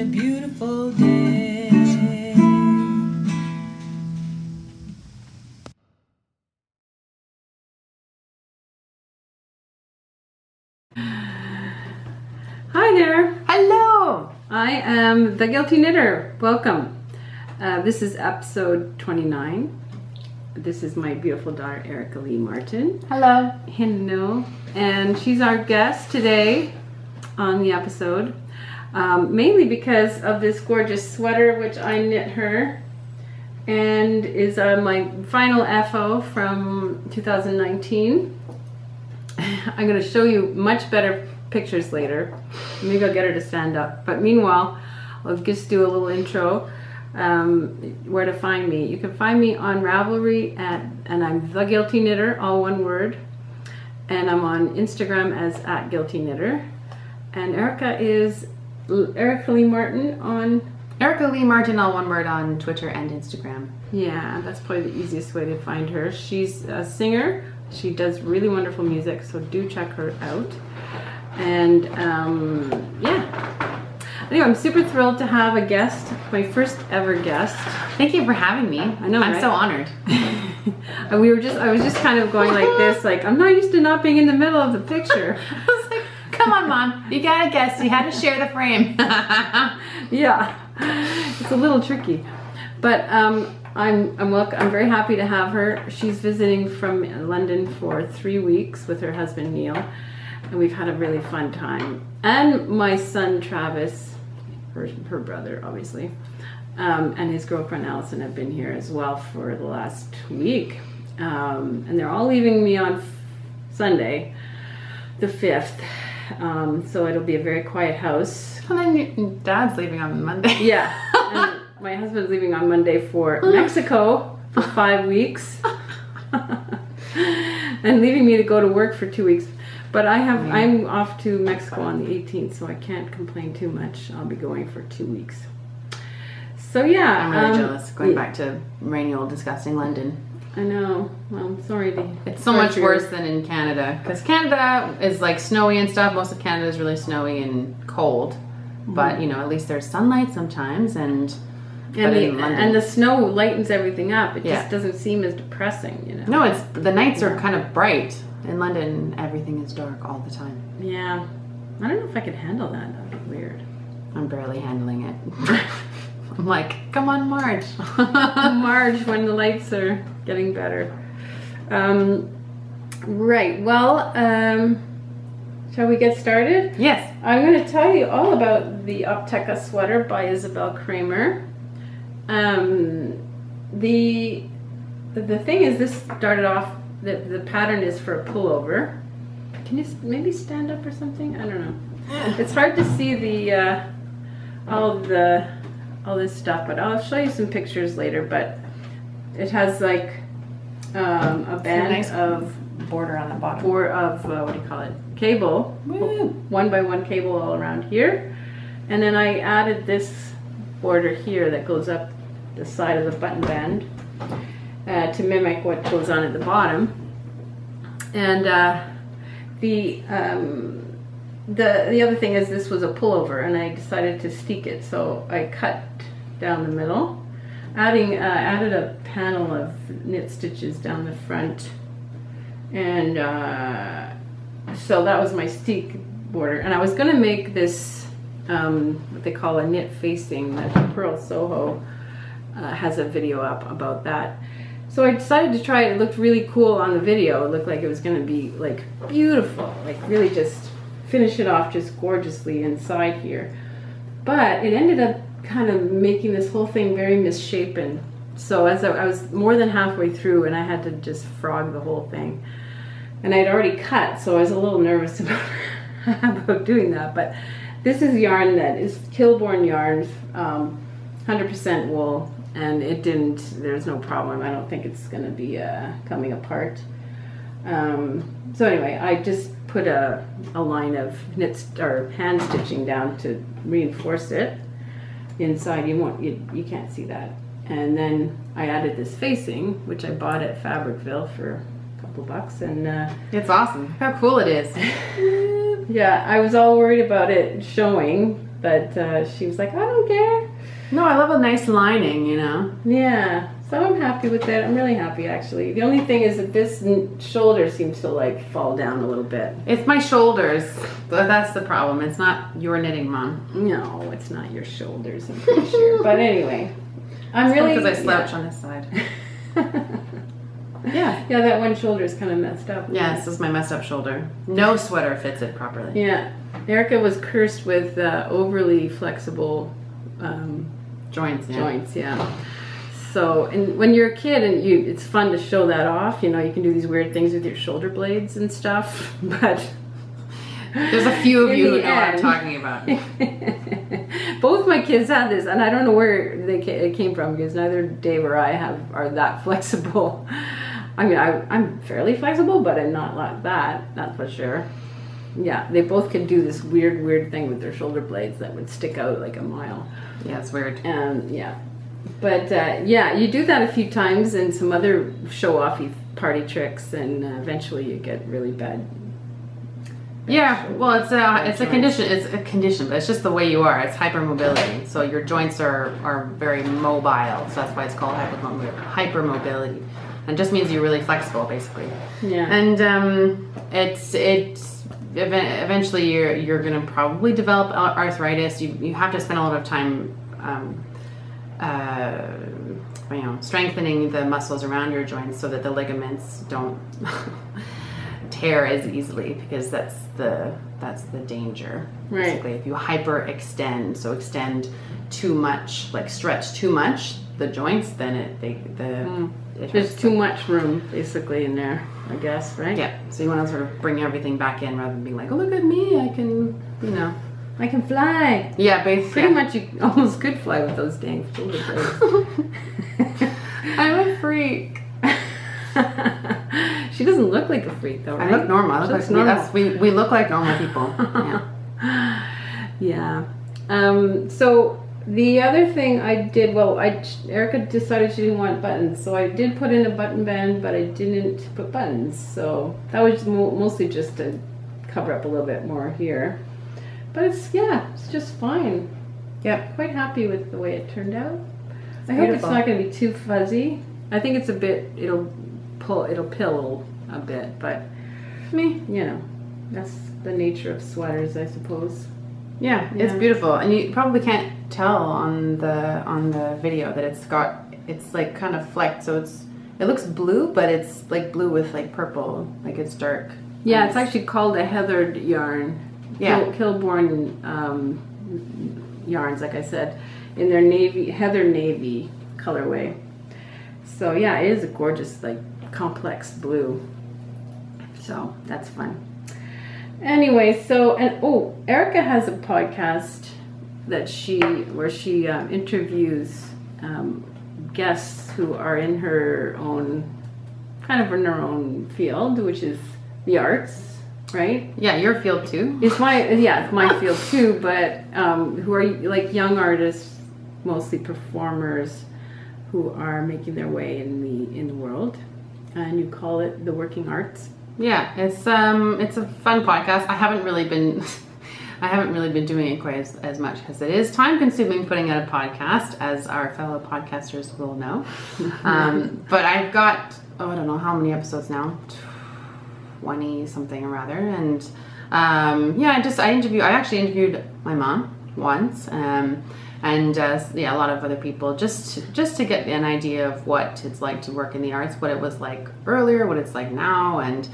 a beautiful day. Hi there. Hello. I am the Guilty Knitter. Welcome. This is episode 29. This is my beautiful daughter, Erica Lee Martin. Hello. Hello. And she's our guest today on the episode, mainly because of this gorgeous sweater which I knit her, and is my final FO from 2019. I'm going to show you much better pictures later. Maybe I'll get her to stand up. But meanwhile, I'll just do a little intro. Where to find me. You can find me on Ravelry and I'm The Guilty Knitter, all one word. And I'm on Instagram as @GuiltyKnitter. And Erica is Erica Lee Martin on... Erica Lee Martin, all one word, on Twitter and Instagram. Yeah, that's probably the easiest way to find her. She's a singer. She does really wonderful music, so do check her out. And yeah. Anyway, I'm super thrilled to have a guest, my first ever guest. Thank you for having me. I know, I'm right? so honored. I was just kind of going like this, like, I'm not used to not being in the middle of the picture. I was like, come on, Mom. You got a guest. You had to share the frame. Yeah, it's a little tricky. But I'm very happy to have her. She's visiting from London for 3 weeks with her husband, Neil. And we've had a really fun time. And my son, Travis, her brother, obviously, and his girlfriend, Allison, have been here as well for the last week. And they're all leaving me on Sunday, the 5th. So it'll be a very quiet house. And then your Dad's leaving on Monday. Yeah. And my husband's leaving on Monday for Mexico for 5 weeks. And leaving me to go to work for 2 weeks. But I'm off to Mexico on the 18th, so I can't complain too much. I'll be going for 2 weeks. So yeah. I'm really jealous going back to rainy old disgusting London. I know. Well, I'm sorry to... It's so much worse than in Canada. Because Canada is like snowy and stuff. Most of Canada is really snowy and cold. But, you know, at least there's sunlight sometimes. And the snow lightens everything up. It Yeah. just doesn't seem as depressing, you know. No, the nights are kind of bright. In London, everything is dark all the time. Yeah. I don't know if I could handle that. That would be weird. I'm barely handling it. I'm like, come on, Marge. Marge, when the lights are getting better. Right. Well, shall we get started? Yes. I'm going to tell you all about the Opteka Sweater by Isabel Kramer. The thing is, this started off, the pattern is for a pullover. Can you maybe stand up or something? I don't know. It's hard to see all this stuff, but I'll show you some pictures later. But it has like a band nice of border on the bottom. What do you call it? Cable. Woo. 1x1 cable all around here. And then I added this border here that goes up the side of the button band to mimic what goes on at the bottom. And the other thing is, this was a pullover, and I decided to steek it, so I cut down the middle, added a panel of knit stitches down the front, and so that was my steek border. And I was going to make this what they call a knit facing, that Pearl Soho has a video up about that. So I decided to try it. It looked really cool on the video. It looked like it was going to be like beautiful, like really just finish it off just gorgeously inside here. But it ended up kind of making this whole thing very misshapen. So as I was more than halfway through, and I had to just frog the whole thing. And I'd already cut, so I was a little nervous about doing that. But this is yarn that is Kilborn yarn, 100% wool. And there's no problem. I don't think it's going to be coming apart. So anyway, I just put a line of hand stitching down to reinforce it inside. You can't see that. And then I added this facing, which I bought at Fabricville for a couple bucks, and It's awesome. How cool it is. yeah, I was all worried about it showing But she was like, I don't care. No, I love a nice lining, you know. Yeah, so I'm happy with it. I'm really happy, actually. The only thing is that this shoulder seems to like fall down a little bit. It's my shoulders. That's the problem. It's not your knitting, Mom. No, it's not your shoulders, I'm pretty sure. But anyway, I'm really... Because I slouch on this side. Yeah. Yeah, that one shoulder is kind of messed up. Yeah, this is my messed up shoulder. No sweater fits it properly. Yeah. Erica was cursed with overly flexible Joints, yeah. joints, yeah. So, and when you're a kid and it's fun to show that off, you know, you can do these weird things with your shoulder blades and stuff, but... There's a few of you who know what I'm end. talking about. Both my kids had this, and I don't know where it came from, because neither Dave or I are that flexible. I mean, I'm fairly flexible, but I'm not like that, that's for sure. Yeah, they both could do this weird thing with their shoulder blades that would stick out like a mile. Yeah, it's weird. Yeah. But yeah, you do that a few times and some other show-offy party tricks, and eventually you get really bad. Yeah, well, it's a condition. It's a condition, but it's just the way you are. It's hypermobility. So your joints are very mobile. So that's why it's called hypermobility. And it just means you're really flexible, basically. Yeah. And it's eventually you're going to probably develop arthritis. You have to spend a lot of time strengthening the muscles around your joints so that the ligaments don't tear as easily, because that's the danger. Right. Basically, if you hyperextend, so extend too much, like stretch too much the joints, then it There's too much room basically in there, I guess, right? Yeah. So you want to sort of bring everything back in rather than being like, oh, look at me, I can, you know. I can fly. Yeah, basically. Pretty much you almost could fly with those dang shoulder blades. I'm a freak. She doesn't look like a freak though, right? I look normal. I look She like looks normal. we look like normal people. Yeah. Yeah. So the other thing I did, Erica decided she didn't want buttons, so I did put in a button band, but I didn't put buttons. So that was mostly just to cover up a little bit more here. But it's just fine. Yep. Quite happy with the way it turned out. I hope it's not going to be too fuzzy. I think it's it'll pill a bit, but you know, that's the nature of sweaters, I suppose. Yeah, it's beautiful, and you probably can't tell on the video that it's like kind of flecked, so it looks blue, but it's like blue with like purple, like it's dark. Yeah, it's actually called a heathered yarn. Yeah. Kilborn yarns, like I said, in their heather navy colorway. So yeah, it is a gorgeous, like, complex blue. So that's fun. Anyway, Erica has a podcast where she interviews guests who are in her own field, which is the arts. Right? Yeah, your field too. It's my field too, but who are like young artists, mostly performers, who are making their way in the world, and you call it the working arts. Yeah, it's a fun podcast. I haven't really been doing it quite as much, because it is time consuming putting out a podcast, as our fellow podcasters will know. But I've got I don't know how many episodes now. 20 something or rather, and I actually interviewed my mom once, and a lot of other people, just to get an idea of what it's like to work in the arts, what it was like earlier, what it's like now, and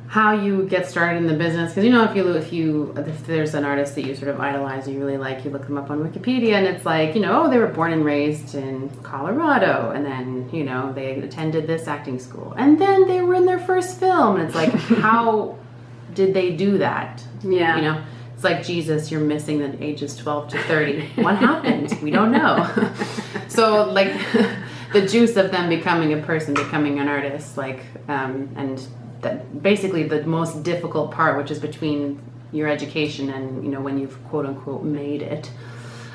how you get started in the business. Because, you know, if there's an artist that you sort of idolize and you really like, you look them up on Wikipedia, and it's like, you know, they were born and raised in Colorado, and then, you know, they attended this acting school, and then they were in their first film, and it's like, how did they do that? Yeah. You know, it's like Jesus, you're missing the ages 12 to 30. What happened? We don't know. So, like, the juice of them becoming a person, becoming an artist, like, and that basically the most difficult part, which is between your education and, you know, when you've quote unquote made it,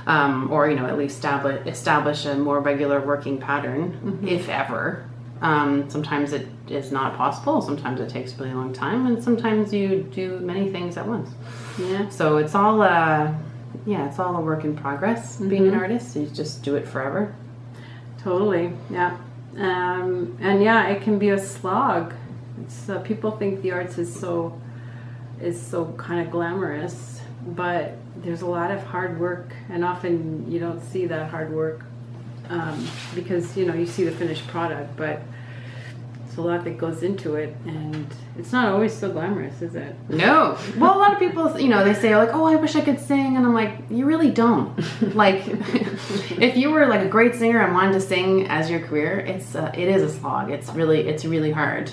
or, you know, at least establish a more regular working pattern, if ever. Sometimes it is not possible. Sometimes it takes a really long time, and sometimes you do many things at once. Yeah. So it's all it's all a work in progress being an artist. You just do it forever. Totally, yeah. And yeah, it can be a slog. It's people think the arts is so kind of glamorous, but there's a lot of hard work, and often you don't see that hard work because you see the finished product, but it's a lot that goes into it, and it's not always so glamorous, is it? No. Well, a lot of people, they say like, "Oh, I wish I could sing," and I'm like, you really don't. Like, if you were like a great singer and wanted to sing as your career, it is a slog. It's really hard.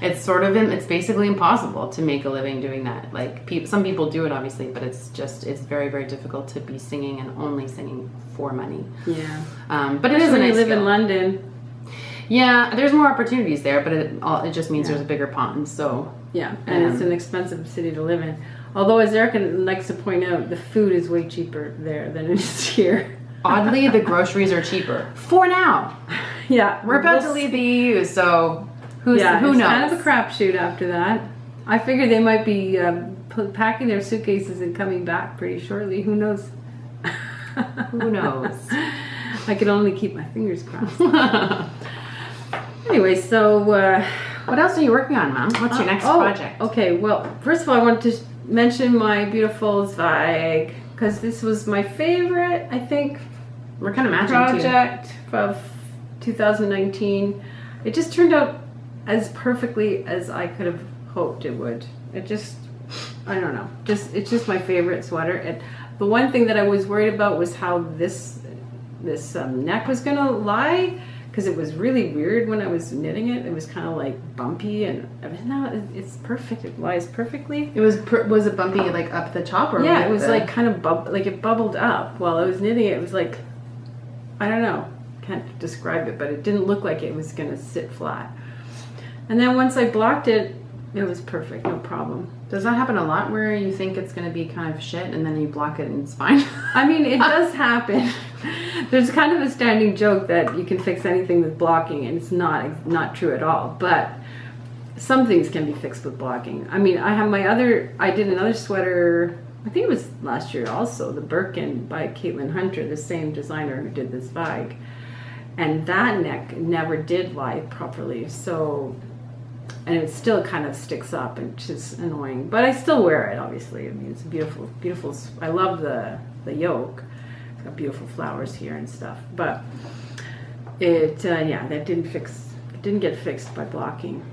It's basically impossible to make a living doing that. Like, some people do it obviously, but it's very, very difficult to be singing and only singing for money. Yeah. But it is a nice live skill. in London. Yeah, there's more opportunities there, but it just means there's a bigger pond. So yeah, and it's an expensive city to live in. Although, as Erica likes to point out, the food is way cheaper there than it is here. Oddly, the groceries are cheaper for now. Yeah, We're about to leave the EU, so who knows? It's kind of a crapshoot after that. I figure they might be packing their suitcases and coming back pretty shortly. Who knows? Who knows? I can only keep my fingers crossed. Anyway, so what else are you working on, Mom? What's your next project? Okay, well, first of all, I wanted to mention my beautiful Zweig, because this was my favorite, I think, We're kind of matching project of 2019. It just turned out as perfectly as I could have hoped it would. I don't know. It's just my favorite sweater. The one thing that I was worried about was how this neck was gonna lie, because it was really weird when I was knitting it. It was kind of like bumpy, and now it's perfect. It lies perfectly. It was it bumpy like up the top, or yeah, it was like kind of like it bubbled up while I was knitting it. It was like, I don't know, can't describe it, but it didn't look like it was gonna sit flat. And then once I blocked it, it was perfect, no problem. Does that happen a lot where you think it's going to be kind of shit and then you block it and it's fine? I mean, it does happen. There's kind of a standing joke that you can fix anything with blocking, and it's not true at all. But some things can be fixed with blocking. I mean, I did another sweater, I think it was last year also, the Birkin by Caitlin Hunter, the same designer who did this Zweig. And that neck never did lie properly, and it still kind of sticks up, and it's just annoying. But I still wear it, obviously. I mean, it's beautiful, beautiful. I love the yoke. It's got beautiful flowers here and stuff. But that didn't get fixed by blocking.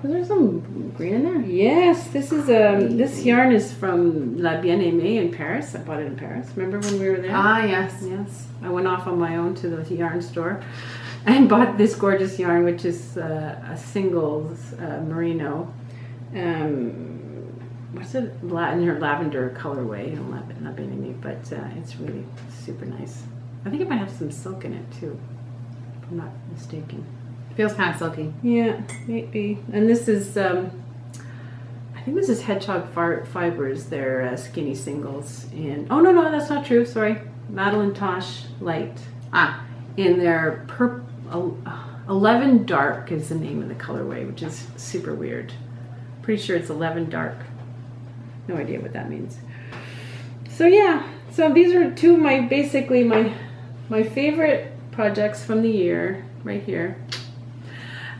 Was there some green in there? Yes, this yarn is from La Bien-Aimée in Paris. I bought it in Paris. Remember when we were there? Ah, yes. Yes. I went off on my own to the yarn store and bought this gorgeous yarn, which is a singles merino. What's it? In her lavender colorway. La Bien-Aimée, but it's really super nice. I think it might have some silk in it too, if I'm not mistaken. Feels kind of silky. Yeah, maybe. And this is, I think this is Hedgehog Fibers, their skinny singles. Oh, no, that's not true. Sorry. Madeline Tosh Light. In their 11 Dark is the name of the colorway, which is super weird. Pretty sure it's 11 Dark. No idea what that means. So yeah, so these are two of my favorite projects from the year right here.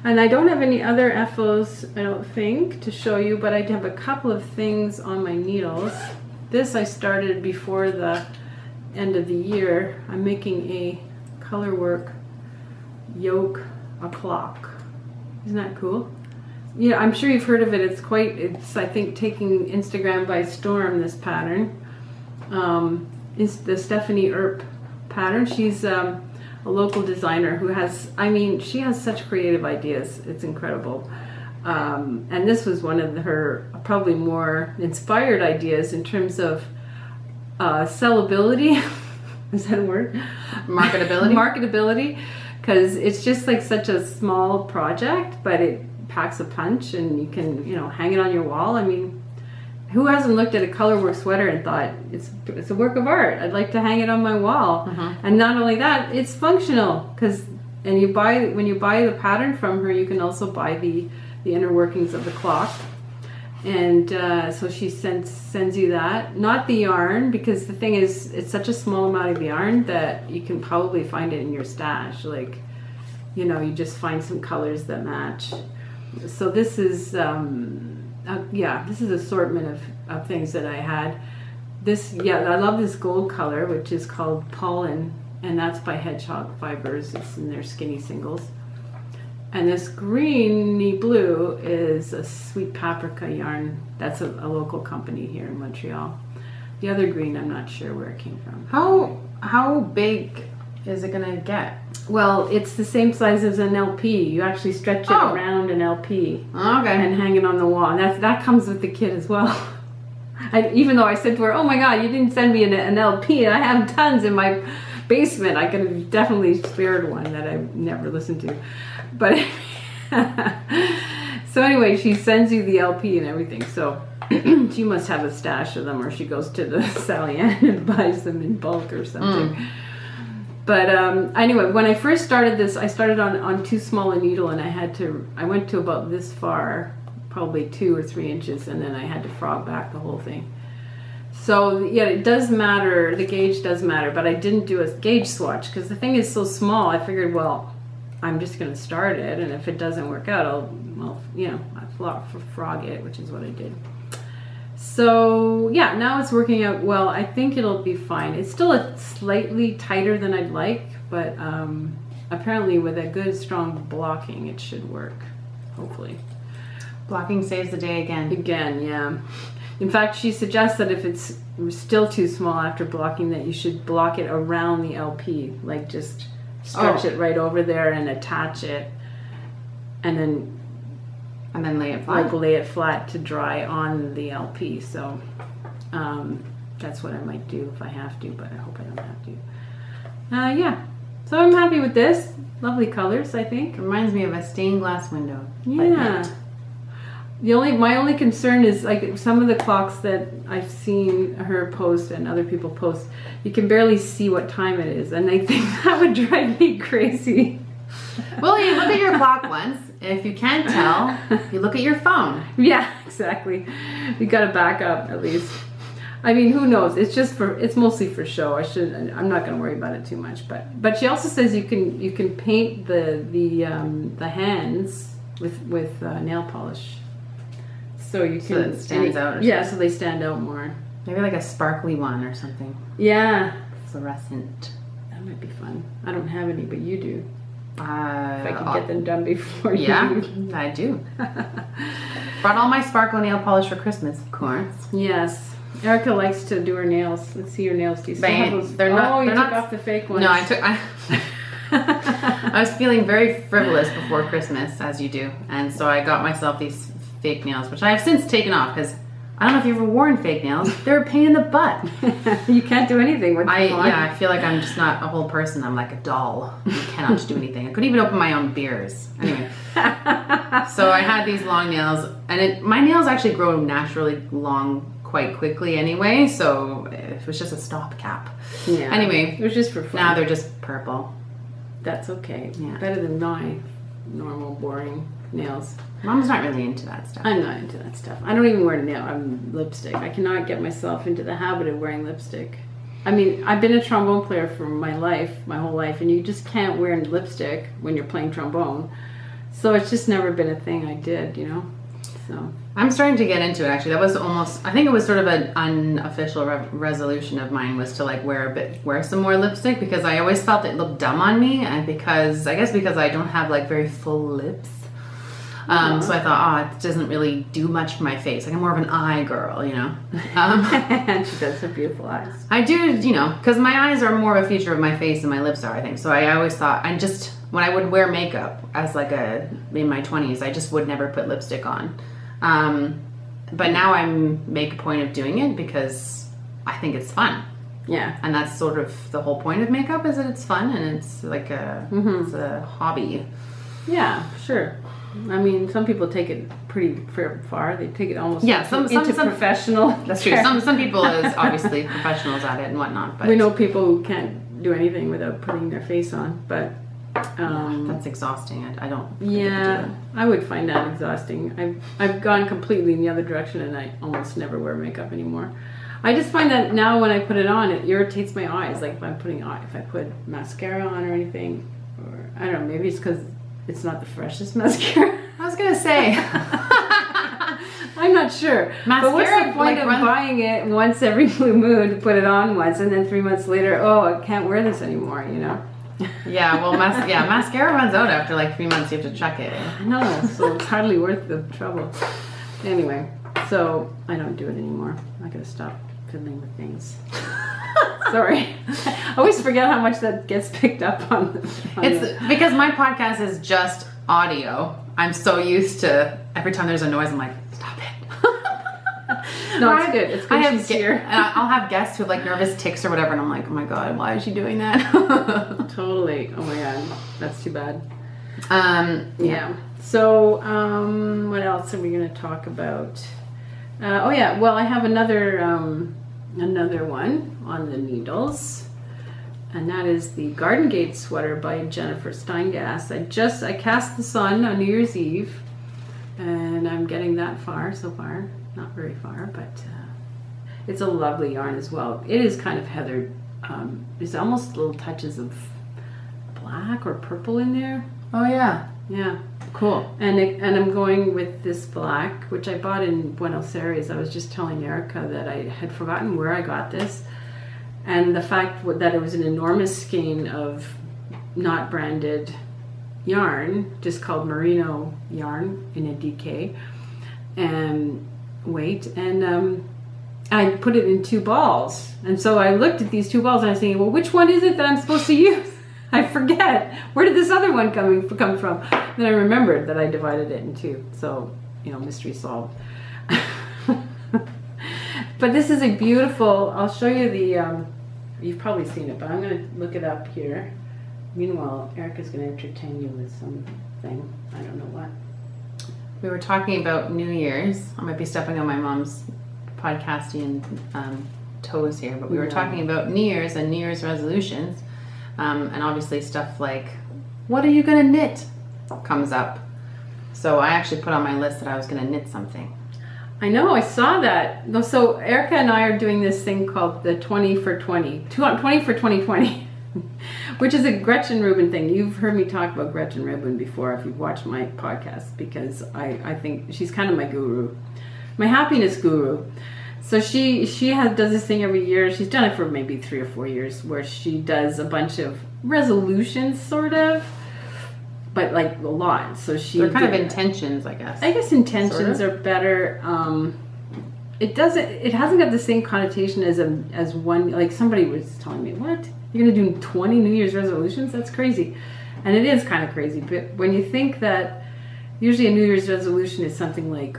And I don't have any other FOs, I don't think, to show you, but I have a couple of things on my needles. This I started before the end of the year. I'm making a colorwork yoke, a clock. Isn't that cool? Yeah, I'm sure you've heard of it. It's I think taking Instagram by storm, this pattern. It's the Stephanie Earp pattern. She's a local designer who she has such creative ideas. It's incredible. And this was one of her probably more inspired ideas in terms of sellability. Is that a word? Marketability. Marketability, because it's just like such a small project, but it packs a punch, and you can hang it on your wall. I mean, who hasn't looked at a colorwork sweater and thought it's a work of art? I'd like to hang it on my wall. And not only that, it's functional, when you buy the pattern from her, you can also buy the inner workings of the clock. And so she sends you that. Not the yarn, because the thing is, it's such a small amount of yarn that you can probably find it in your stash. Like, you know, you just find some colors that match. So this is, this is assortment of things that I had. This, I love this gold color, which is called Pollen, and that's by Hedgehog Fibers. It's in their skinny singles. And this greeny blue is a sweet paprika yarn. That's a local company here in Montreal. The other green, I'm not sure where it came from. How big is it gonna get? Well, it's the same size as an LP. You actually stretch it around an LP. Okay. And hang it on the wall. And that comes with the kit as well. Even though I said to her, "Oh my God, you didn't send me an LP. I have tons in my basement. I could have definitely spared one that I never listened to." But so anyway, she sends you the LP and everything. So she must have a stash of them, or she goes to the Sally Ann and buys them in bulk or something. But anyway, when I first started this, I started on too small a needle, and I went to about this far, probably 2 or 3 inches, and then I had to frog back the whole thing. So yeah, it does matter. The gauge does matter, but I didn't do a gauge swatch because the thing is so small. I figured, well, I'm just going to start it, and if it doesn't work out, I'll frog it, which is what I did. So yeah, now it's working out well. I think it'll be fine. It's still slightly tighter than I'd like, but apparently with a good strong blocking, it should work, hopefully. Blocking saves the day again. Again, yeah. In fact, she suggests that if it's still too small after blocking, that you should block it around the LP, like just stretch it right over there and attach it, and then lay it flat. Like lay it flat to dry on the LP. So that's what I might do if I have to, but I hope I don't have to. Yeah. So I'm happy with this. Lovely colors, I think. Reminds me of a stained glass window. Yeah. My only concern is like some of the clocks that I've seen her post and other people post, you can barely see what time it is, and I think that would drive me crazy. Well, you look at your clock once. If you can't tell, you look at your phone. Yeah, exactly. You got to back up at least. I mean, who knows? It's mostly for show. I'm not going to worry about it too much. But she also says you can paint the hands with nail polish. So you can. So it stands out. Or yeah, so they stand out more. Maybe like a sparkly one or something. Yeah. Fluorescent. That might be fun. I don't have any, but you do. If I can get them done before you. Yeah, I do. Brought all my sparkle nail polish for Christmas, of course. Yes. Erica likes to do her nails. Let's see your nails. Do you still have those? They're not. You took off the fake ones. No, I was feeling very frivolous before Christmas, as you do, and so I got myself these fake nails, which I have since taken off because I don't know if you've ever worn fake nails. They're a pain in the butt. You can't do anything with them on. Yeah, I feel like I'm just not a whole person. I'm like a doll. You cannot do anything. I couldn't even open my own beers. Anyway, so I had these long nails, and my nails actually grow naturally long quite quickly anyway, so it was just a stopgap. Yeah. Anyway, it was just for fun. Now they're just purple. That's okay. Yeah. Better than my normal boring nails. Mom's not really into that stuff. I'm not into that stuff. I don't even wear lipstick. I cannot get myself into the habit of wearing lipstick. I mean, I've been a trombone player for my whole life, and you just can't wear lipstick when you're playing trombone. So it's just never been a thing I did, So I'm starting to get into it, actually. That was I think it was sort of an unofficial resolution of mine, was to like wear some more lipstick, because I always felt it looked dumb on me, and because I don't have like very full lips. So I thought, it doesn't really do much for my face. Like, I'm more of an eye girl, And she does have beautiful eyes. I do, because my eyes are more of a feature of my face than my lips are, I think. So I always thought, when I would wear makeup as in my 20s, I just would never put lipstick on. But now I make a point of doing it because I think it's fun. Yeah. And that's sort of the whole point of makeup, is that it's fun and it's like it's a hobby. Yeah, sure. I mean, some people take it pretty far. They take it almost into professional. That's true. Some people is obviously professionals at it and whatnot. But we know people who can't do anything without putting their face on. But That's exhausting. I don't. think I could do Yeah, it. I would find that exhausting. I've gone completely in the other direction, and I almost never wear makeup anymore. I just find that now when I put it on, it irritates my eyes. Like if I put mascara on or anything, or I don't know, maybe it's because it's not the freshest mascara. I was gonna say. I'm not sure. But what's Mascara, the point like, of buying it once every blue moon to put it on once, and then 3 months later, oh, I can't wear this anymore, you know? Yeah, well, mascara runs out after like 3 months. You have to chuck it. I know, so it's hardly worth the trouble. Anyway, so I don't do it anymore. I gotta stop fiddling with things. Sorry. I always forget how much that gets picked up on. It's because my podcast is just audio. I'm so used to every time there's a noise, I'm like, stop it. No, it's good. It's good she's here. And I'll have guests who have like nervous tics or whatever, and I'm like, oh my god, why is she doing that? Totally. Oh my god, that's too bad. Yeah. So, what else are we going to talk about? Oh yeah, well, I have another one on the needles, and that is the Garden Gate sweater by Jennifer Steingass. I cast this on New Year's Eve, and I'm getting that far so far. Not very far, but it's a lovely yarn as well. It is kind of heathered. There's almost little touches of black or purple in there. Oh yeah. Yeah. Cool. And I'm going with this black, which I bought in Buenos Aires. I was just telling Erica that I had forgotten where I got this. And the fact that it was an enormous skein of not branded yarn, just called merino yarn in a DK, and weight. And I put it in 2 balls. And so I looked at these 2 balls and I was thinking, well, which one is it that I'm supposed to use? I forget. Where did this other one come from? Then I remembered that I divided it in 2. So, mystery solved. But this is a beautiful, I'll show you the, you've probably seen it, but I'm going to look it up here. Meanwhile, Erica's going to entertain you with something. I don't know what. We were talking about New Year's. I might be stepping on my mom's podcasting toes here, but we were talking about New Year's and New Year's resolutions. And obviously stuff like, what are you going to knit comes up. So I actually put on my list that I was going to knit something. I know, I saw that. So Erica and I are doing this thing called the 20 for 20 for 2020, which is a Gretchen Rubin thing. You've heard me talk about Gretchen Rubin before if you've watched my podcast, because I think she's kind of my guru, my happiness guru. So she does this thing every year. She's done it for maybe 3 or 4 years, where she does a bunch of resolutions, sort of, but like a lot. So They're kind of intentions, I guess. I guess intentions sort of are better. It hasn't got the same connotation as one. Like somebody was telling me, what, you're gonna do 20 New Year's resolutions? That's crazy, and it is kind of crazy. But when you think that usually a New Year's resolution is something like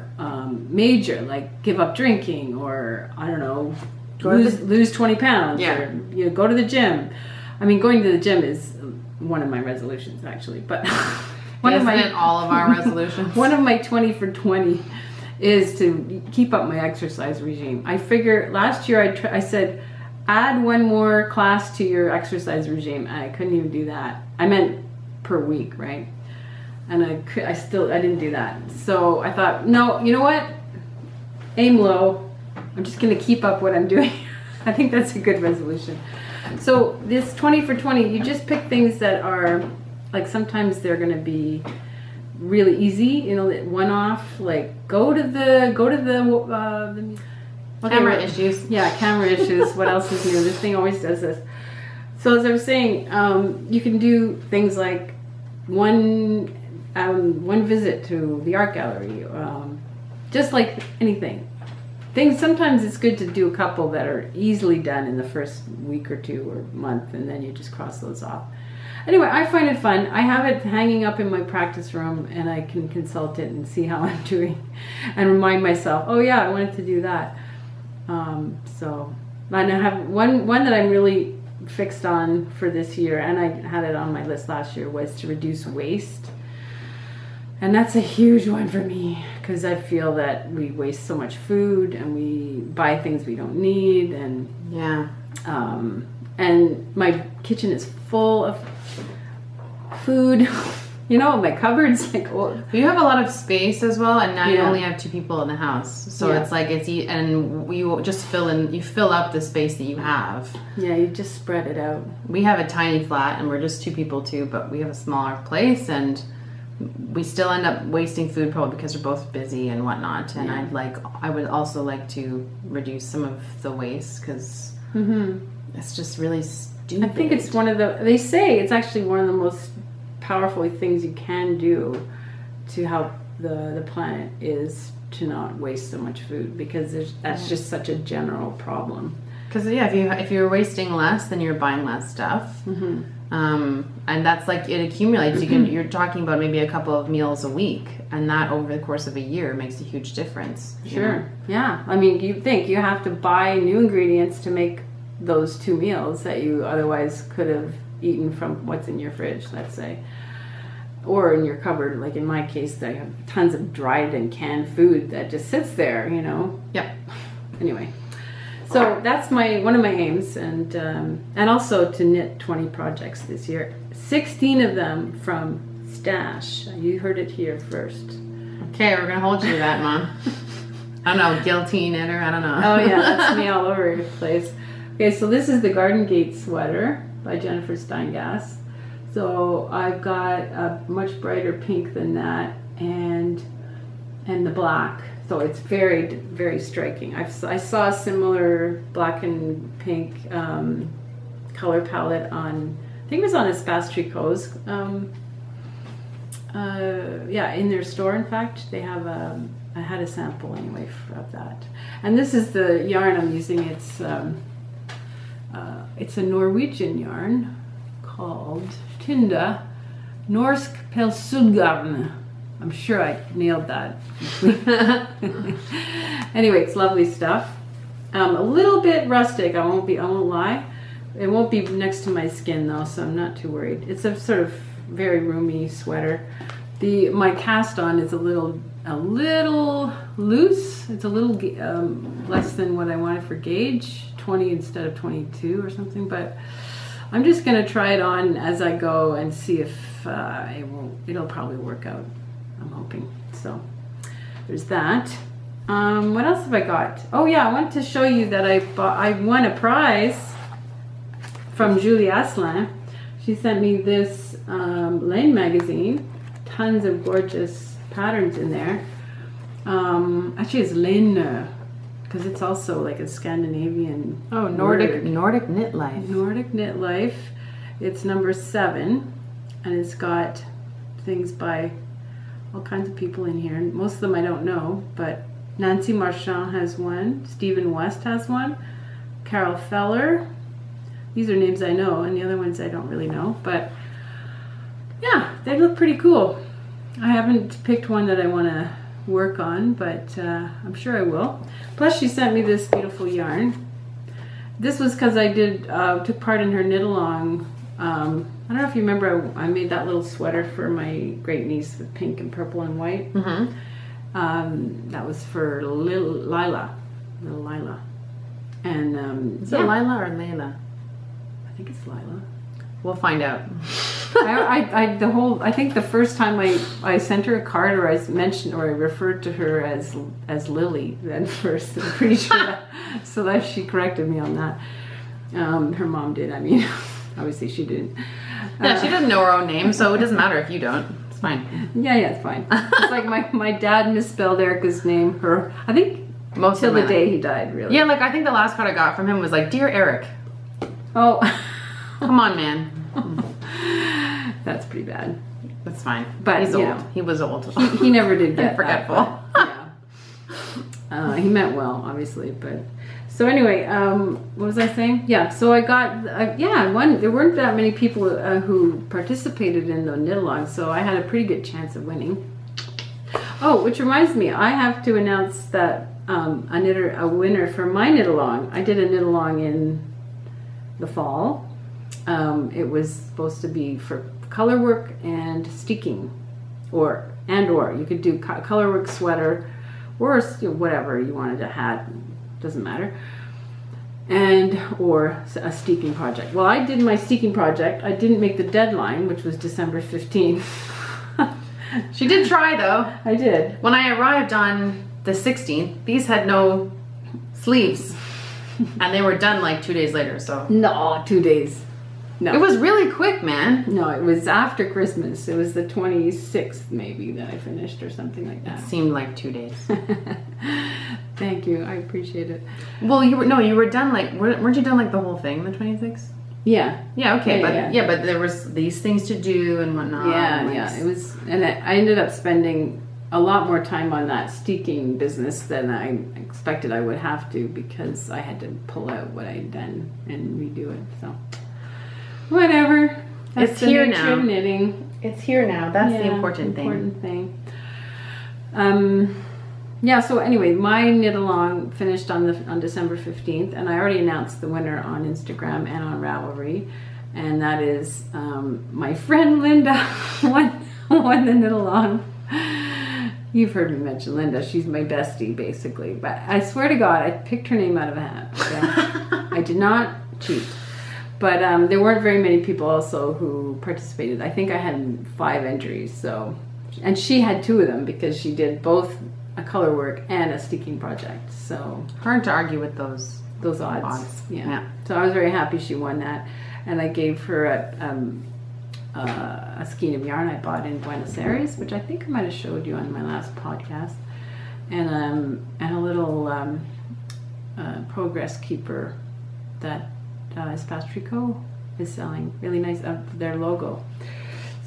major, like give up drinking, or I don't know, lose 20 pounds, or go to the gym. I mean, going to the gym is one of my resolutions, actually, but all of our resolutions? One of my 20 for 20 is to keep up my exercise regime. I figure last year I said add 1 more class to your exercise regime, and I couldn't even do that. I meant per week, right? And I didn't do that. So I thought, no, you know what? Aim low. I'm just going to keep up what I'm doing. I think that's a good resolution. So this 20 for 20, you just pick things that are, like sometimes they're going to be really easy, one off, like go to the camera issues. Yeah, camera issues. What else is new? This thing always does this. So as I was saying, you can do things like one visit to the art gallery, just like anything. Sometimes it's good to do a couple that are easily done in the first week or 2 or month, and then you just cross those off. Anyway, I find it fun. I have it hanging up in my practice room, and I can consult it and see how I'm doing and remind myself, oh yeah, I wanted to do that. And I have one that I'm really fixed on for this year, and I had it on my list last year, was to reduce waste. And that's a huge one for me, because I feel that we waste so much food and we buy things we don't need, and and my kitchen is full of food. You know, my cupboard's like, oh, You have a lot of space as well, and now you Yeah. only have 2 people in the house, so Yeah. it's like and you just fill up the space that you have. yeah, you just spread it out. We have a tiny flat, and we're just 2 people too, but we have a smaller place, and we still end up wasting food probably because we're both busy and whatnot. And Yeah. I would also like to reduce some of the waste because it's just really stupid. I think it's they say it's actually one of the most powerful things you can do to help the planet is to not waste so much food, because that's just such a general problem. Because if you're wasting less, then you're buying less stuff, and that's like it accumulates. You're talking about maybe a couple of meals a week, and that over the course of a year makes a huge difference. you know? Yeah. I mean, you think you have to buy new ingredients to make those 2 meals that you otherwise could have eaten from what's in your fridge, let's say, or in your cupboard. Like in my case, I have tons of dried and canned food that just sits there, you know. Yep. Anyway, so that's one of my aims, and also to knit 20 projects this year. 16 of them from stash. You heard it here first. Okay, we're gonna hold you to that, Mom. I don't know, guilty knitter. I don't know. Oh yeah, that's me all over the place. Okay, so this is the Garden Gate sweater by Jennifer Steingass. So I've got a much brighter pink than that, and the black. So it's very, very striking. I saw a similar black and pink color palette on, I think it was on Espace Tricots. In their store, in fact. They have I had a sample anyway of that. And this is the yarn I'm using. It's a Norwegian yarn called Tynda Norsk Pelsudgarn. I'm sure I nailed that. Anyway, it's lovely stuff. A little bit rustic. I won't lie. It won't be next to my skin though, so I'm not too worried. It's a sort of very roomy sweater. My cast on is a little loose. It's a little less than what I wanted for gauge, 20 instead of 22 or something. But I'm just gonna try it on as I go and see if it'll probably work out. I'm hoping. So there's that. What else have I got? Oh yeah, I wanted to show you that I won a prize from Julie Asselin. She sent me this Lane magazine. Tons of gorgeous patterns in there. Actually, it's Lane because it's also like a Scandinavian. Oh, Nordic Knit Life. Nordic Knit Life. It's number 7, and it's got things by all kinds of people in here. Most of them I don't know, but Nancy Marchand has one. Stephen West has one. Carol Feller. These are names I know, and the other ones I don't really know. But yeah, they look pretty cool. I haven't picked one that I want to work on, but I'm sure I will. Plus, she sent me this beautiful yarn. This was because I took part in her knit along. I don't know if you remember, I made that little sweater for my great niece with pink and purple and white. That was for little Lila. And Is it Lila or Layla? I think it's Lila. We'll find out. I think the first time I sent her a card, or I mentioned, or I referred to her as Lily then first. I'm pretty sure so that she corrected me on that. Her mom did. I mean, obviously she didn't. Yeah, she doesn't know her own name, so it doesn't matter if you don't. It's fine. Yeah, it's fine. It's like my dad misspelled Erica's name. I think Most till of the my day he died. Really. Yeah, like I think the last card I got from him was like, "Dear Eric." Oh. Come on, man. That's pretty bad. That's fine. But he's old. know, He was old. He never did get forgetful. That, yeah. He meant well, obviously, but so anyway, what was I saying? Yeah, so I got there weren't that many people who participated in the knit-along, so I had a pretty good chance of winning. Oh, which reminds me, I have to announce that a winner for my knit-along. I did a knit-along in the fall. It was supposed to be for color work and steeking, or you could do color work sweater, or whatever you wanted, a hat, doesn't matter. or a steeking project. Well, I did my steeking project. I didn't make the deadline, which was December 15th. She did try though. I did. When I arrived on the 16th, these had no sleeves. And they were done like 2 days later, so. No, 2 days. No. It was really quick, man. No, it was after Christmas. It was the 26th maybe that I finished or something like that. It seemed like 2 days. Thank you. I appreciate it. Well, you were done like, weren't you done like the whole thing, the 26th? Yeah. Yeah, okay, Yeah, but there was these things to do and whatnot. Yeah. It was, and I ended up spending a lot more time on that steeking business than I expected I would have to, because I had to pull out what I'd done and redo it. So whatever. That's It's the here nature now. of knitting. It's here now. That's the Yeah, important thing. Yeah, so anyway, my knit along finished on December 15th, and I already announced the winner on Instagram and on Ravelry, and that is my friend Linda won the knit along. You've heard me mention Linda. She's my bestie, basically. But I swear to God, I picked her name out of a hat. Okay? I did not cheat. But there weren't very many people also who participated. I think I had 5 entries. So, and she had 2 of them because she did both a color work and a steeking project. So Hard to argue with those odds. Yeah. Yeah. So I was very happy she won that, and I gave her a skein of yarn I bought in Buenos Aires, which I think I might have showed you on my last podcast, and a little progress keeper that Espace Tricot is selling. Really nice, their logo.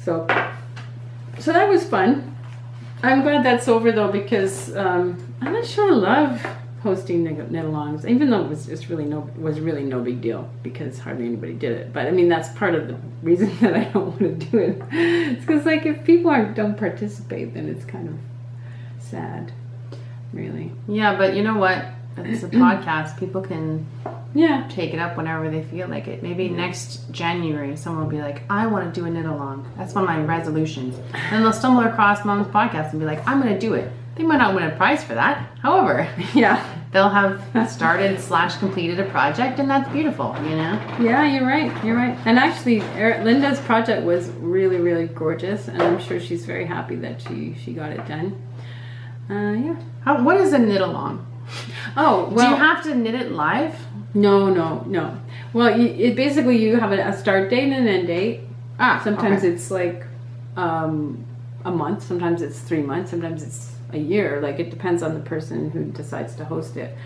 So that was fun. I'm glad that's over though, because I'm not sure I love hosting knit-alongs, even though it was really no big deal because hardly anybody did it. But I mean, that's part of the reason that I don't want to do it. It's because like if people don't participate, then it's kind of sad, really. Yeah, but you know what? It's a podcast. People can take it up whenever they feel like it. Maybe next January, someone will be like, I want to do a knit along. That's one of my resolutions. And they'll stumble across Mom's podcast and be like, I'm going to do it. They might not win a prize for that. However, they'll have started / completed a project, and that's beautiful, you know? Yeah, you're right. And actually, Linda's project was really, really gorgeous, and I'm sure she's very happy that she got it done. What is a knit along? Oh, well, do you have to knit it live? No. Well, basically you have a start date and an end date. Sometimes it's like a month, sometimes it's 3 months, sometimes it's a year. Like it depends on the person who decides to host it.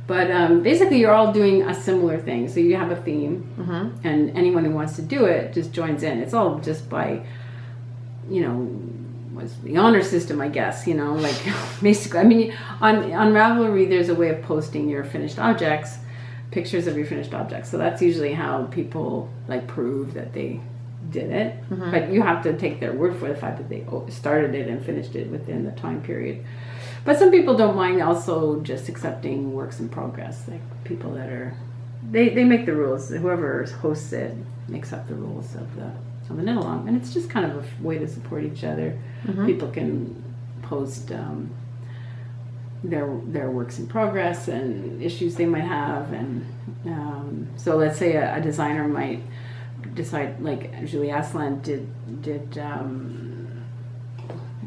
But basically you're all doing a similar thing. So you have a theme, and anyone who wants to do it just joins in. It's all just by, what's the honor system, I guess, like basically, I mean, on Ravelry, there's a way of posting your finished objects, pictures of your finished objects. So that's usually how people like prove that they did it. But you have to take their word for the fact that they started it and finished it within the time period. But some people don't mind also just accepting works in progress, like people that are, they make the rules. Whoever hosts it makes up the rules of the knit along, and it's just kind of a way to support each other. People can post their works in progress and issues they might have, and so let's say a designer might decide, like Julie Aslan did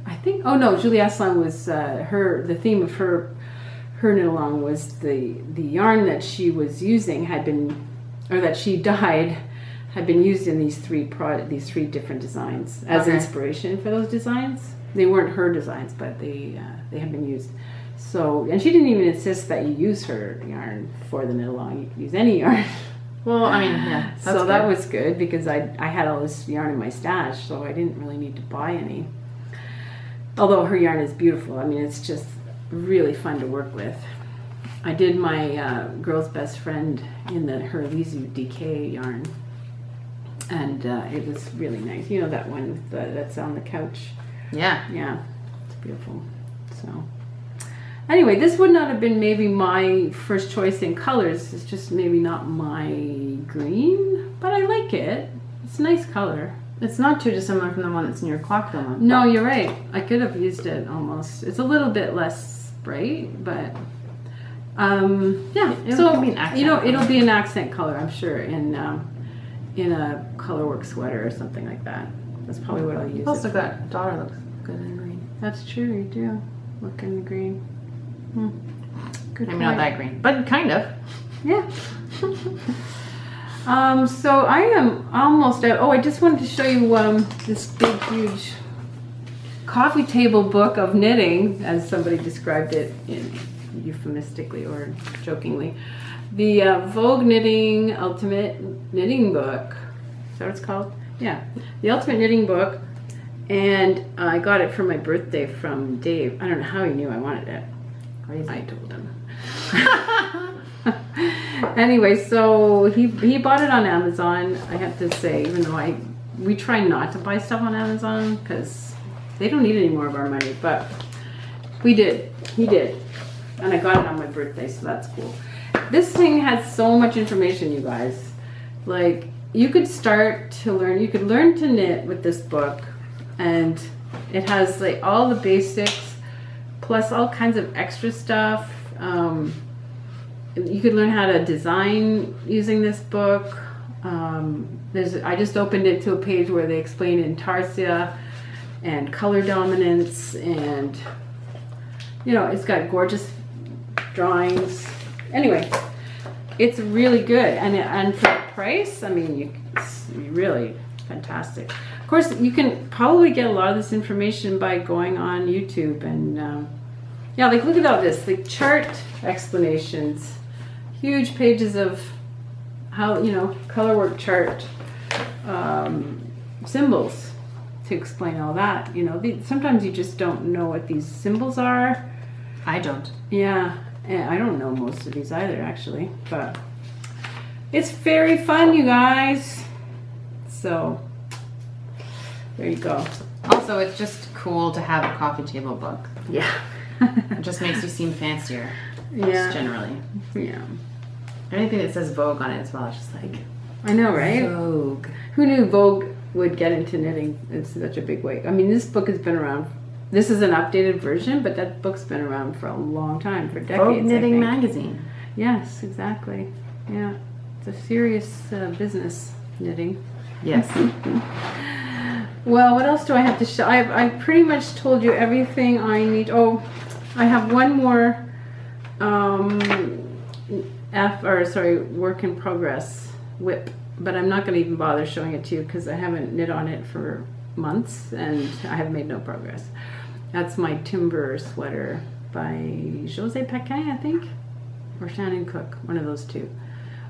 I think, Julie Aslan was the theme of her knit along was the yarn that she was using that she dyed had been used in these three different designs as inspiration for those designs. They weren't her designs, but they had been used. So, and she didn't even insist that you use her yarn for the knit along. You could use any yarn. Well, I mean, yeah. So that was good because I had all this yarn in my stash, so I didn't really need to buy any. Although her yarn is beautiful. I mean, it's just really fun to work with. I did my girl's best friend in her Lizu DK yarn. And it was really nice. You know that one that's on the couch? Yeah. Yeah, it's beautiful. So anyway, this would not have been maybe my first choice in colors. It's just maybe not my green, but I like it. It's a nice color. It's not too dissimilar from the one that's in your clock though. No, you're right. I could have used it almost. It's a little bit less bright, but Yeah. It'll So be an accent it'll color. be an accent color, I'm sure, in a colorwork sweater or something like that. That's probably what I'll use. You've also it for. got daughter looks good in green. That's true. You do look in the green. Good. Maybe not that green, but kind of. Yeah. So I am almost out. Oh, I just wanted to show you this big, huge coffee table book of knitting, as somebody described it euphemistically or jokingly. The Vogue Knitting Ultimate Knitting Book. Is that what it's called? Yeah. The Ultimate Knitting Book. And I got it for my birthday from Dave. I don't know how he knew I wanted it. Crazy. I told him. Anyway, so he bought it on Amazon. I have to say, even though we try not to buy stuff on Amazon because they don't need any more of our money, but he did, and I got it on my birthday, so that's cool. This thing has so much information, you guys. Like, you could start to learn. You could learn to knit with this book, and it has like all the basics plus all kinds of extra stuff. You could learn how to design using this book. I just opened it to a page where they explain intarsia and color dominance, and it's got gorgeous drawings. Anyway, it's really good, and for the price, I mean, it's really fantastic. Of course, you can probably get a lot of this information by going on YouTube and like look at all this, like chart explanations. Huge pages of how, colorwork chart symbols to explain all that. Sometimes you just don't know what these symbols are. I don't. Yeah, and I don't know most of these either, actually. But it's very fun, you guys. So there you go. Also, it's just cool to have a coffee table book. Yeah. It just makes you seem fancier. Yeah. Just generally. Yeah. Anything that says Vogue on it as well, it's just like, I know, right? Vogue. Who knew Vogue would get into knitting in such a big way? I mean, this book has been around. This is an updated version, but that book's been around for a long time, for decades. Vogue I Knitting think. Magazine. Yes, exactly. Yeah. It's a serious business, knitting. Yes. Well, what else do I have to show? I pretty much told you everything I need. Oh, I have one more work in progress whip, but I'm not going to even bother showing it to you because I haven't knit on it for months and I have made no progress. That's my timber sweater by Jose Paquin, I think, or Shannon Cook, one of those two.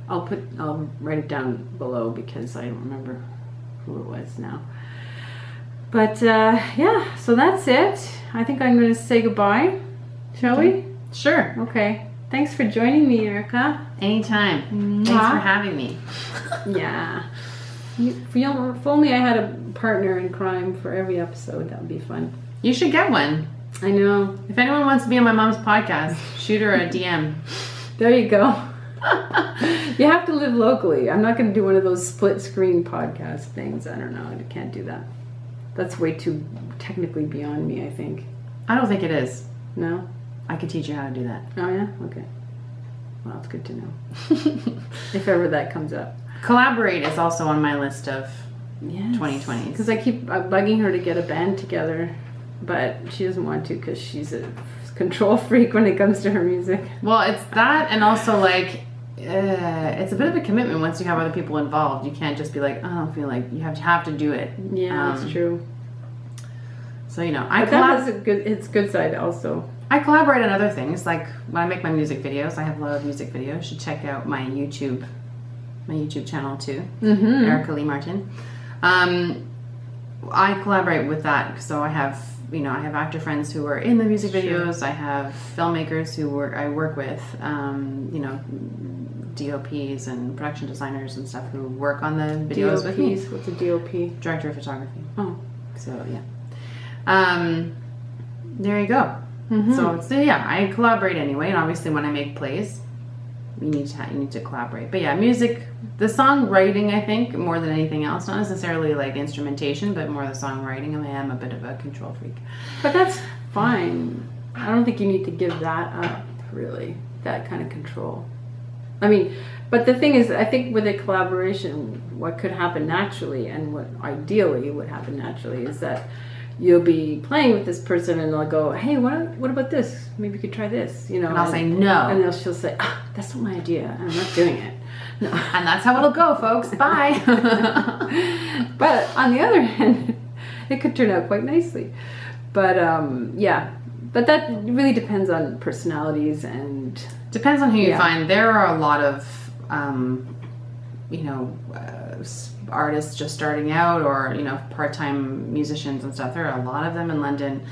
I'll write it down below because I don't remember who it was now. But yeah, so that's it. I think I'm going to say goodbye. Shall we? Sure. Okay. Thanks for joining me, Erica. Anytime. Thanks for having me. Yeah. If only I had a partner in crime for every episode, that would be fun. You should get one. I know. If anyone wants to be on my mom's podcast, shoot her a DM. There you go. You have to live locally. I'm not going to do one of those split screen podcast things. I don't know. I can't do that. That's way too technically beyond me, I think. I don't think it is. No? I could teach you how to do that. Oh, yeah? Okay. Well, it's good to know. If ever that comes up. Collaborate is also on my list of 2020s. Because I keep bugging her to get a band together, but she doesn't want to because she's a control freak when it comes to her music. Well, it's that, and also like it's a bit of a commitment once you have other people involved. You can't just be like, oh, I don't feel like you have to do it. Yeah, that's true. So that has its good side also. I collaborate on other things, like when I make my music videos. I have a lot of music videos. You should check out my YouTube channel too, Erica Lee Martin. I collaborate with that, so I have actor friends who are in the music videos. I have filmmakers who I work with, DOPs and production designers and stuff who work on the videos with me. What's a DOP? Director of photography. Oh. So yeah. There you go. So yeah, I collaborate anyway, and obviously when I make plays, you need to collaborate. But yeah, music, the songwriting, I think, more than anything else, not necessarily like instrumentation, but more the songwriting. I am a bit of a control freak. But that's fine. I don't think you need to give that up, really. that kind of control. I mean, but the thing is, I think with a collaboration, what could happen naturally and what ideally would happen naturally is that you'll be playing with this person and they'll go, hey, what about this? Maybe you could try this, you know. And I'll say no. And she'll say, that's not my idea. And I'm not doing it. No. And that's how it'll go, folks. Bye. But on the other hand, it could turn out quite nicely. But but that really depends on personalities and... Depends on who you find. There are a lot of, artists just starting out, or part-time musicians and stuff. There are a lot of them in London,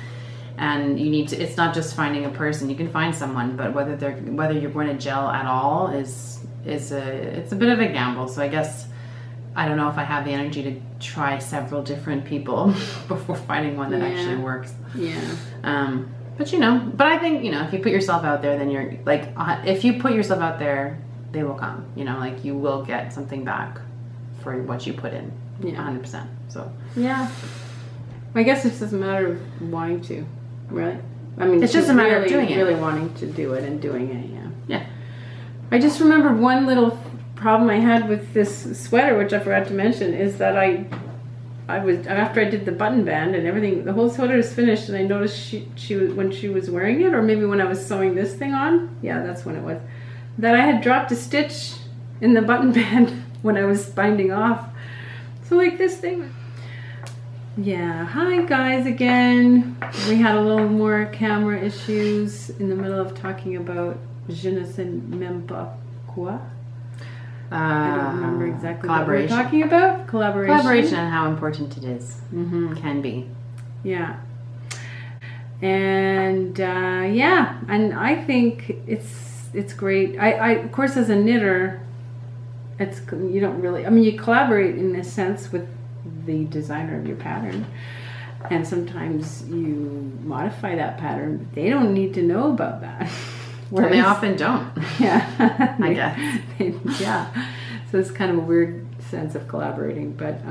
and you need to. It's not just finding a person. You can find someone, but whether you're going to gel at all it's a bit of a gamble. So I guess I don't know if I have the energy to try several different people before finding one that actually works. Yeah. But I think if you put yourself out there, then you're like, if you put yourself out there, they will come. Like you will get something back for what you put in. 100%. So yeah, I guess it's just a matter of wanting to, right? I mean, it's just a matter of doing it. Really wanting to do it and doing it. Yeah. I just remembered one little problem I had with this sweater, which I forgot to mention, is that I was, after I did the button band and everything, the whole sweater is finished, and I noticed she when she was wearing it, or maybe when I was sewing this thing on, that's when it was, that I had dropped a stitch in the button band when I was binding off. So like this thing. Yeah, hi guys again. We had a little more camera issues in the middle of talking about je ne sais même pas quoi. I don't remember exactly what we're talking about. Collaboration and how important it is. Can be. Yeah. And and I think it's great. I of course, as a knitter, you don't really, I mean, you collaborate in a sense with the designer of your pattern, and sometimes you modify that pattern, but they don't need to know about that. Whereas, and they often don't. Yeah. I guess. Yeah. So it's kind of a weird sense of collaborating, but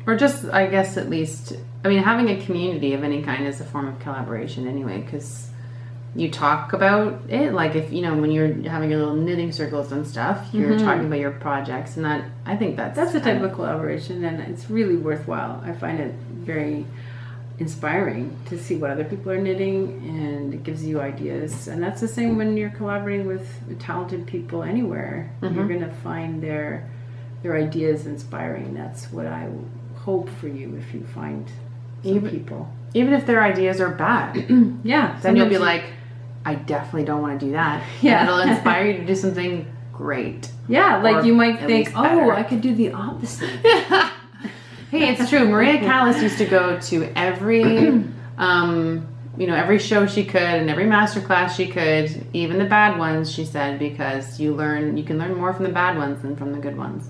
or just, I guess, at least, I mean, having a community of any kind is a form of collaboration anyway, because you talk about it, like if when you're having your little knitting circles and stuff, you're talking about your projects, and that, I think that's a type of collaboration, and it's really worthwhile. I find it very inspiring to see what other people are knitting, and it gives you ideas. And that's the same when you're collaborating with talented people anywhere. You're going to find their ideas inspiring. That's what I hope for you, if you find some people. Even if their ideas are bad. Then you'll be like, I definitely don't want to do that. And it'll inspire you to do something great. Like you might think, I could do the opposite. Hey, it's true. Maria Callas used to go to every every show she could, and every master class she could, even the bad ones, she said, because you can learn more from the bad ones than from the good ones.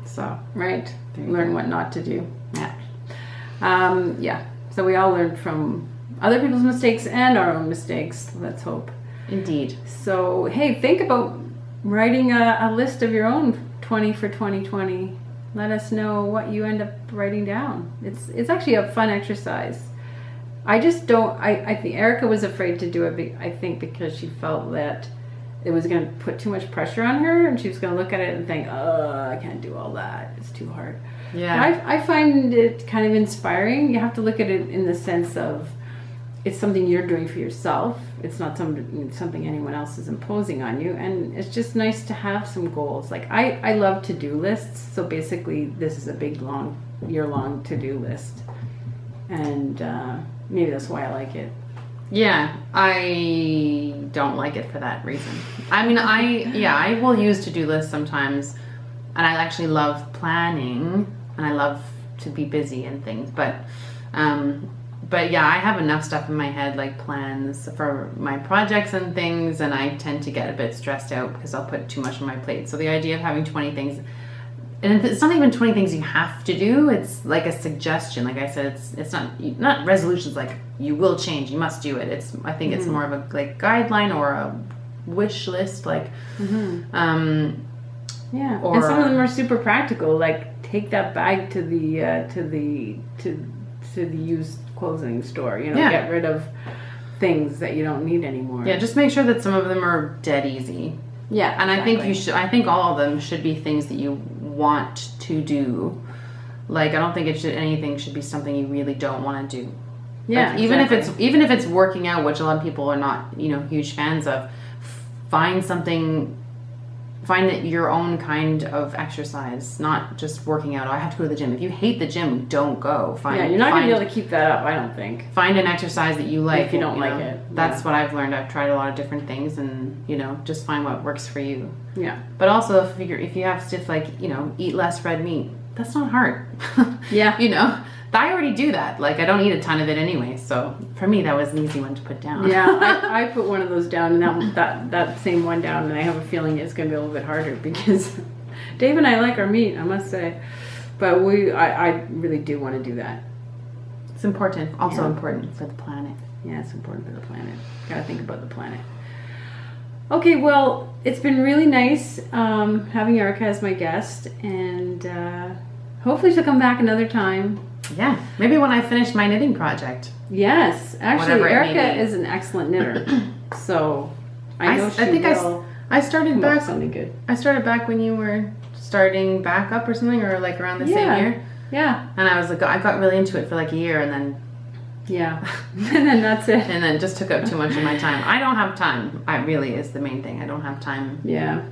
So, right. Learn what not to do. So we all learn from other people's mistakes and our own mistakes, let's hope. Indeed. So, hey, think about writing a list of your own 20 for 2020. Let us know what you end up writing down. It's actually a fun exercise. I just don't, I think Erica was afraid to do it, I think because she felt that it was going to put too much pressure on her, and she was going to look at it and think, I can't do all that. It's too hard. Yeah. I find it kind of inspiring. You have to look at it in the sense of it's something you're doing for yourself. It's not something anyone else is imposing on you. And it's just nice to have some goals. Like I love to-do lists. So basically this is a big, long, year-long to-do list. And maybe that's why I like it. Yeah, I don't like it for that reason. I mean, I will use to-do lists sometimes, and I actually love planning, and I love to be busy and things, but yeah, I have enough stuff in my head, like plans for my projects and things, and I tend to get a bit stressed out because I'll put too much on my plate. So the idea of having 20 things, and it's not even 20 things you have to do, it's like a suggestion. Like I said, it's not resolutions like you will change, you must do it. I think it's more of a like guideline or a wish list, like yeah. And some of them are super practical, like take that bag to the used clothing store, get rid of things that you don't need anymore. Yeah, just make sure that some of them are dead easy. Yeah, And I think exactly. I think all of them should be things that you want to do. Like, I don't think anything should be something you really don't want to do. Yeah, like, even if it's working out, which a lot of people are not, huge fans of, find that your own kind of exercise, not just working out. Oh, I have to go to the gym. If you hate the gym, don't go. You're not going to be able to keep that up, I don't think. Find an exercise that you like. If you don't like it. That's what I've learned. I've tried a lot of different things, and just find what works for you. Yeah. But also, if you have stuff like eat less red meat, that's not hard. Yeah. I already do that. Like, I don't eat a ton of it anyway, so for me that was an easy one to put down. Yeah, I put one of those down, and that same one down, and I have a feeling it's going to be a little bit harder because Dave and I like our meat, I must say, but I really do want to do that. It's important. Also Yeah. important for the planet. Yeah, it's important for the planet. Gotta think about the planet. Okay, well, it's been really nice having Erica as my guest, and hopefully she'll come back another time. Yeah, maybe when I finish my knitting project. Yes, actually, Whatever it may Erica be. is an excellent knitter, so I know she will I started come up with back. something good. I started back when you were starting back up or something, or like around the same year. Yeah, And I was like, I got really into it for like a year, and then yeah, and then that's it. and then it just took up too much of my time. I don't have time. I really is the main thing. I don't have time. Yeah,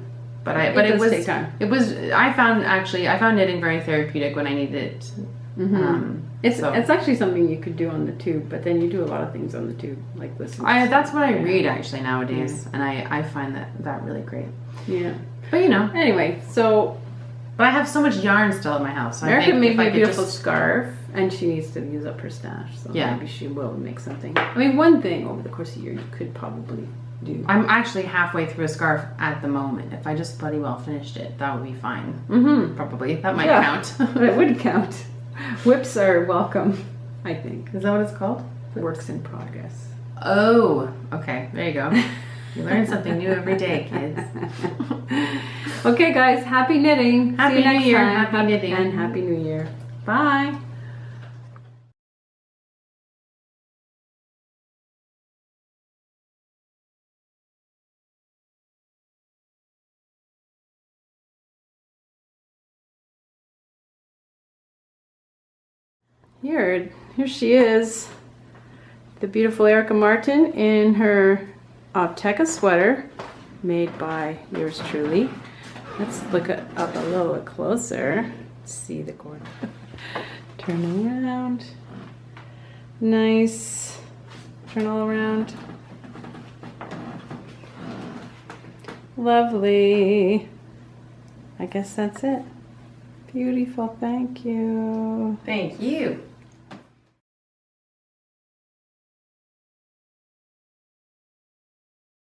But it it does was take time. It was. I found knitting very therapeutic when I needed it. Mm-hmm. It's So- actually something you could do on the tube, but then you do a lot of things on the tube, like listen. to That's what I stuff. read actually nowadays, and I find that really great. Yeah. But Anyway, so but I have so much yarn still in my house. So I Erica think made if me I a could beautiful just- scarf, and she needs to use up her stash. So Yeah. maybe she will make something. I mean, one thing over the course of the year you could probably do. I'm actually halfway through a scarf at the moment. If I just bloody well finished it, that would be fine. Mm-hmm. Probably that might Yeah. count. It would count. Whips are welcome, I think. Is that what it's called? Works in progress. Oh, okay. There you go. You learn something new every day, kids. Okay, guys. Happy knitting. Happy See you New next Year. time. Happy knitting. And Happy New Year. Bye. Here she is, the beautiful Erica Martin in her Opteka sweater, made by yours truly. Let's look up a little closer. See the cord. Turn around. Nice. Turn all around. Lovely. I guess that's it. Beautiful. Thank you. Thank you.